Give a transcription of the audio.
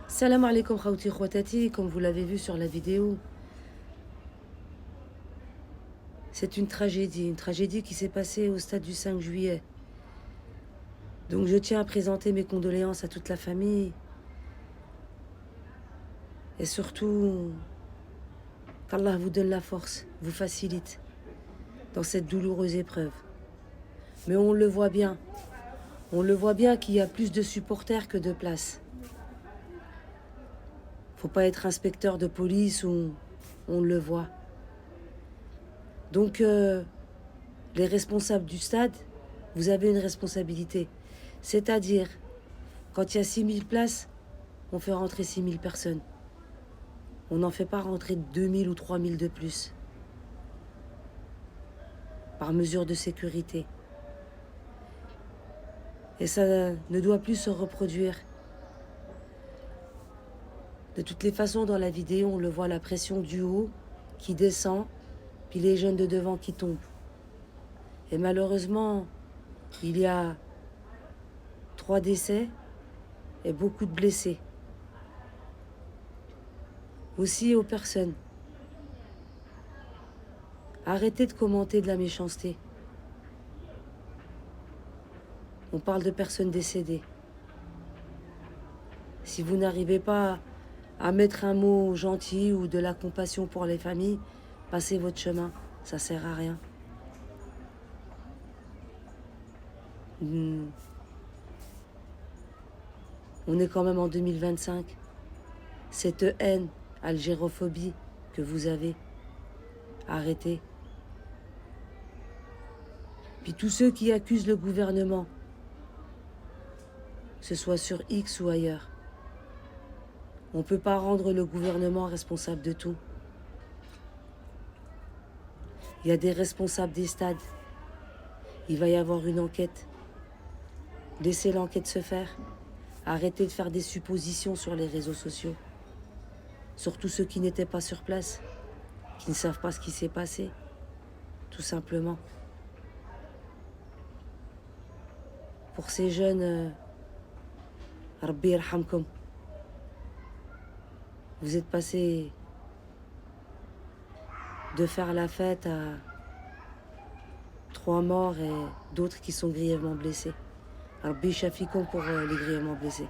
Salam alaikum khawti khwatati, comme vous l'avez vu sur la vidéo. C'est une tragédie qui s'est passée au stade du 5 juillet. Donc je tiens à présenter mes condoléances à toute la famille. Et surtout, qu'Allah vous donne la force, vous facilite dans cette douloureuse épreuve. Mais on le voit bien qu'il y a plus de supporters que de places. Faut pas être inspecteur de police où on le voit. Donc, les responsables du stade, vous avez une responsabilité. C'est-à-dire, quand il y a 6000 places, on fait rentrer 6000 personnes. On n'en fait pas rentrer 2000 ou 3000 de plus. Par mesure de sécurité. Et ça ne doit plus se reproduire. De toutes les façons, dans la vidéo, on le voit, la pression du haut qui descend, puis les jeunes de devant qui tombent. Et malheureusement, il y a 3 décès et beaucoup de blessés. Aussi aux personnes. Arrêtez de commenter de la méchanceté. On parle de personnes décédées. Si vous n'arrivez pas à mettre un mot gentil ou de la compassion pour les familles, passez votre chemin, ça sert à rien. On est quand même en 2025. Cette haine, algérophobie que vous avez, arrêtez. Puis tous ceux qui accusent le gouvernement, que ce soit sur X ou ailleurs, on ne peut pas rendre le gouvernement responsable de tout. Il y a des responsables des stades. Il va y avoir une enquête. Laissez l'enquête se faire. Arrêtez de faire des suppositions sur les réseaux sociaux. Surtout ceux qui n'étaient pas sur place, qui ne savent pas ce qui s'est passé. Tout simplement. Pour ces jeunes, Rabbi yarhamkum. Vous êtes passés de faire la fête à 3 morts et d'autres qui sont grièvement blessés. Rabbi shafikum pour les grièvement blessés.